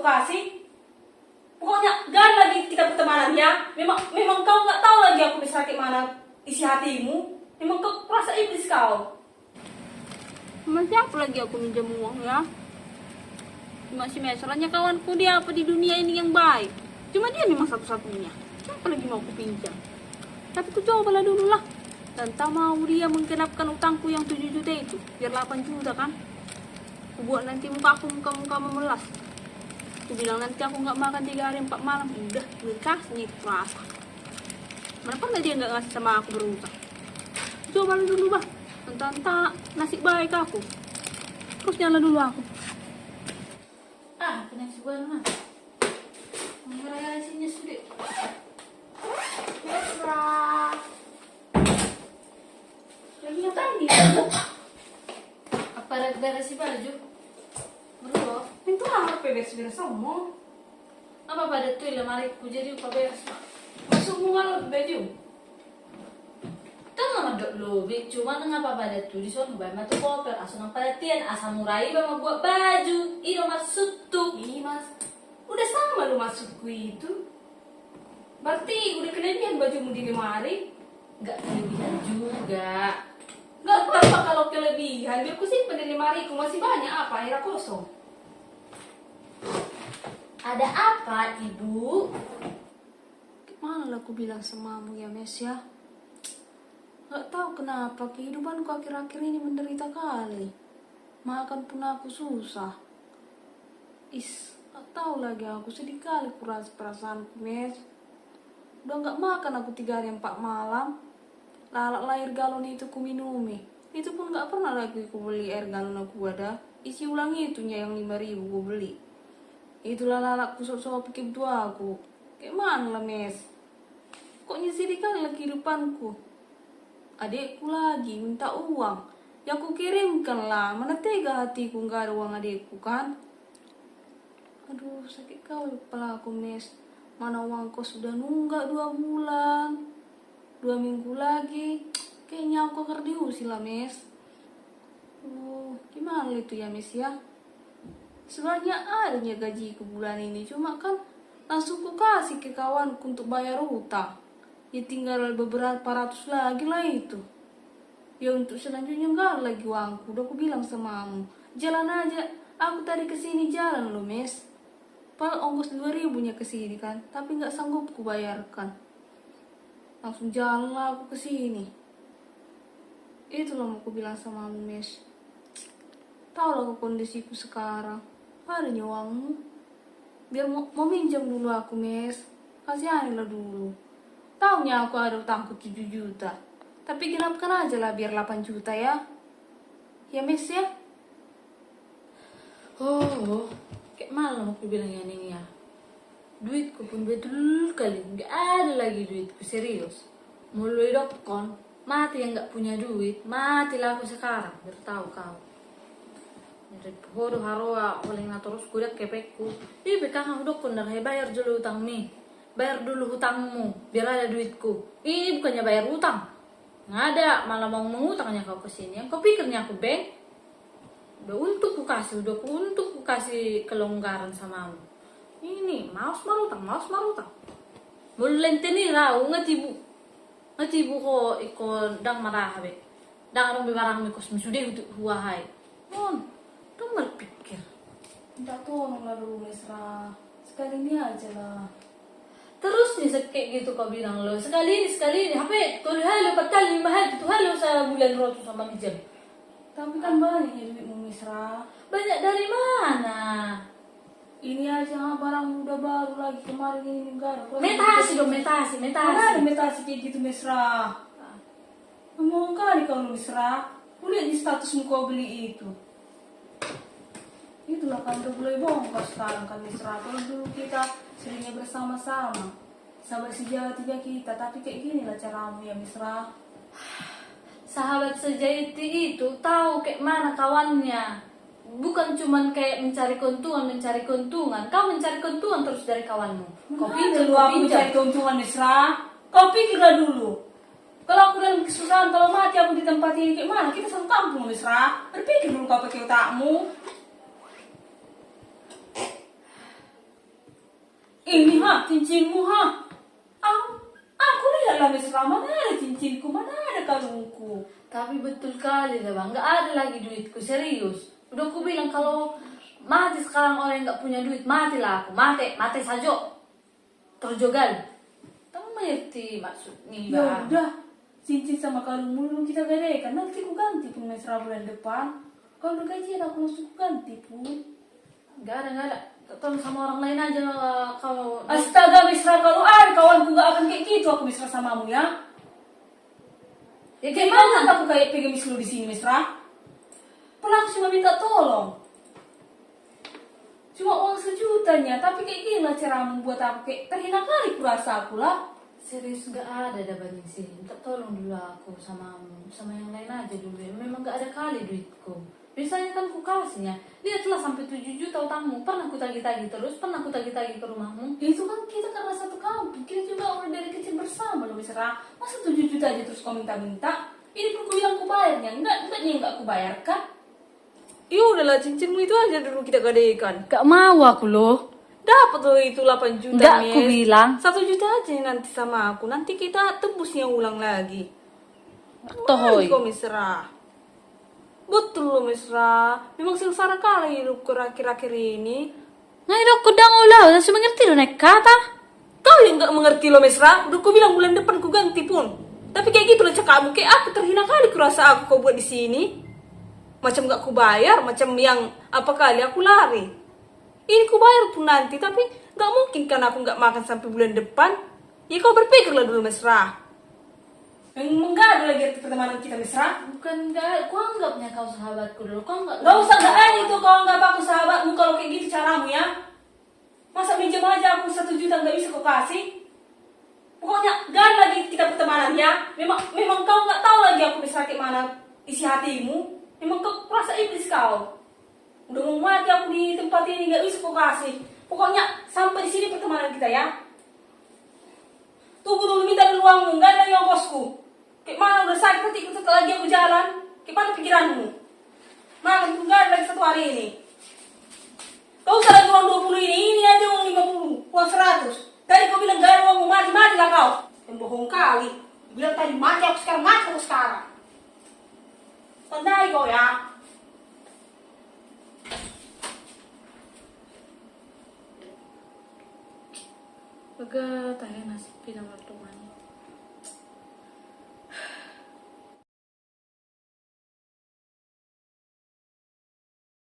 kasih. Pokoknya jangan lagi kita pertemanannya. Memang kau nggak tahu lagi aku bisa kayak mana isi hatimu. Memang kau rasa iblis kau. Sama siapa lagi aku minjam uang ya? Cuma si masalahnya kawanku dia apa di dunia ini yang baik. Cuma dia memang satu-satunya. Siapa lagi mau aku pinjam? Tapi ku cobalah dulu lah. Dan tak mau dia menggenapkan utangku yang 7 juta itu. Biar 8 juta kan. Ku buat nanti muka memelas. Aku bilang nanti aku nggak makan 3 hari 4 malam. Udah, kasih itu rasa. Mana pernah dia nggak ngasih sama aku berutang. Coba dulu bah. Entah nasib baik aku. Terus nyala dulu aku. Kena sebuah mah. Mengeraya isinya sudah. Mesra. Lagi ngapain dia? Apa ada beres si baju? Bro. Itu apa beres-beres semua? Apa pada tuh lemari ku jadi apa beres pak? Masuk mual baju. Tengah madok lobi, cuma ngapa pada tuh di sana bayar matu koper, asal pada tian, asal murai bama buat baju, ini masuk tuh. Ih mas, udah sama lu masukku itu. Berarti udah kelebihan bajumu di lemari. Enggak kelebihan juga. Gak apa-apa kalau kelebihan, biar ku simpen di lemari ku masih banyak apa, akhirnya kosong. Ada apa ibu? Gimana lah aku bilang samamu ya Mes ya? Gak tahu kenapa kehidupanku akhir-akhir ini menderita kali. Makan pun aku susah. Gak tahu lagi aku sedih kali kurang perasaanku Mes. Udah gak makan aku 3 hari 4 malam. Lalak air galon itu ku minumi. Itu pun gak pernah lagi ku beli air galon aku ada. Isi ulang itunya yang 5.000 ku beli. Itulah lalak ku sok-sok pikir tua aku. Kayak mana lah Mes? Kok nyesiri kali lah kehidupanku? Adekku lagi minta uang. Ya aku kirimkan lah. Mana tega hatiku gak ada uang adekku kan? Aduh sakit kau kepala aku Mes. Mana uang kos sudah nunggak 2 bulan. 2 minggu lagi. Kayaknya aku akan diusir lah Mes. Gimana itu ya Mes ya? Sebenarnya adanya gaji ke bulan ini. Cuma kan langsung ku kasih ke kawanku untuk bayar utang. Ya tinggal beberapa ratus lagi lah itu. Ya untuk selanjutnya enggak lagi uangku. Udah aku bilang sama kamu. Jalan aja. Aku tadi kesini jalan loh Mes. Padahal ongkos 2.000 nya kesini kan. Tapi enggak sanggup ku bayarkan. Langsung jalan lah aku kesini. Itu loh mau aku bilang sama kamu Mes. Tahu lah kondisiku sekarang. Adanya uangmu. Biar mau minjam dulu aku Mes. Kasihanilah dulu. Taunya aku ada utangku 7 juta. Tapi genapkan aja lah biar 8 juta ya. Ya Mes ya. Kayak malam aku bilang ya ini ya. Duitku pun betul kali. Nggak ada lagi duitku serius. Mulai dokon. Mati yang nggak punya duit. Matilah aku sekarang. Biar tahu kau. Jadi bodoh haroa paling terus kuliah kepekku. Ih bekang udah kondang bayar dulu utang nih. Bayar dulu hutangmu biar ada duitku. Ih bukannya bayar utang. Nggak ada malah mau mengutangnya kau kesini. Yang kau pikirnya aku bank. Udah untuk ku kasih kelonggaran samamu. Ini maus marutang. Mulai teni rau ngatibu ko ikon dang marah be. Dang arong barang mi kos sudah untuk huahai. Tuh berpikir. Minta tolong lah dulu Mesra. Sekali ini aja lah. Terus nih kayak gitu kau bilang lo. Sekali ini. HP kalau halo 4 kali 5 hari itu halo sebulan rotu sama kijam. Tapi kan banyak ya duitmu Mesra. Banyak dari mana? Ini aja barang udah baru lagi kemarin ini enggak ada. Metasi. Mana ada metasi kayak gitu Mesra? Ngomong kali kau Mesra. Kulihat di statusmu kau beli itu. Itulah kan udah mulai bongkar sekarang kan Mesra. Kalau dulu kita seringnya bersama-sama. Sahabat sejati kita. Tapi kayak gini lah caramu ya Mesra. Sahabat sejati itu tahu kayak mana kawannya. Bukan cuman kayak mencari keuntungan. Kau mencari keuntungan terus dari kawanmu. Kau pinjam, aku mencari keuntungan Mesra. Kau pikirlah dulu. Kalau aku dalam kesusahan, kalau mati aku di tempat ini kayak mana? Kita satu kampung Mesra. Berpikir dulu kau pakai otakmu. Ini ha, cincinmu ha. Aku lihatlah mesra, mana ada cincinku, mana ada kalungku. Tapi betul kali dah bang, nggak ada lagi duitku, serius. Udah aku bilang kalau mati sekarang orang yang nggak punya duit, matilah aku, mati saja. Terjogal. Kamu mengerti maksudnya Ya bang? udah, cincin sama kalungmu belum kita gadekan, nanti aku ganti pun mesra bulan depan. Kalau udah gajian aku langsung ganti pun. Nggak ada. Tolong sama orang lain aja kalau. Astaga mesra, kalau ada kawanku gak akan kayak gitu aku mesra samamu ya. Ya Gimana gimana? aku kayak pengemis lu di sini mesra? Pernah aku cuma minta tolong. Cuma uang 1 jutanya, tapi kayak gini lah cara membuat aku kayak terhina kali kurasa aku lah. Serius nggak ada banding sini. Minta tolong dulu aku sama yang lain aja dulu. Ya. Memang nggak ada kali duitku. Biasanya kan ku kasihnya. Lihatlah sampai 7 juta utangmu. Pernah ku tagih-tagih terus. Pernah ku tagih-tagih ke rumahmu. Ya itu kan kita karena satu kampung, kita juga orang dari kecil bersama loh mesra. Masa 7 juta aja terus kau minta-minta? Ini pun ku bilang ku bayarnya, enggak ku bayarkan. Ya udahlah, cincinmu itu aja dulu kita gadekan. Gak mau aku loh. Dapat loh itu 8 juta, Enggak, Mes. aku bilang. 1 juta aja nanti sama aku. Nanti kita tebusnya ulang lagi. Tohoy. Kau mesra. Betul loh mesra. Memang sengsara kali hidupku akhir-akhir ini. Nah, itu aku udah ngolah. Udah mengerti loh naik kata. Kau yang gak mengerti loh mesra. Udah ku bilang bulan depan ku ganti pun. Tapi kayak gitu loh cakapmu. Kayak aku terhina kali kurasa aku kau buat di sini. Macam gak ku bayar. Macam yang apa kali aku lari. Ini ku bayar pun nanti. Tapi gak mungkin kan aku gak makan sampai bulan depan. Ya kau berpikirlah dulu mesra. Memang enggak ada lagi arti pertemanan kita mesra. Bukan enggak. Ku anggapnya kau sahabatku dulu. Kau enggak. Gak usah gak ada itu kau anggap aku sahabatmu kalau kayak gitu caramu ya. Masa minjem aja aku 1 juta gak bisa kau kasih? Pokoknya gak ada lagi kita pertemanan ya. Memang kau gak tahu lagi aku mesra kayak mana isi hatimu. Memang kau rasa iblis kau. Udah mau mati aku di tempat ini gak bisa kau kasih. Pokoknya sampai di sini pertemanan kita ya. Tunggu dulu minta dulu uangmu, gak ada yang kosku. Kayak mana udah sakit hati ikut lagi aku jalan. Kayak mana pikiranmu? Makan pun gak ada lagi 1 hari ini. Kau usah lagi uang 20 ini aja uang 50, uang 100. Tadi kau bilang gak ada uangmu, mati lah kau. Yang bohong kali. Bilang tadi mati aku sekarang. Pandai kau ya. Agak tahan nasib pinang teman.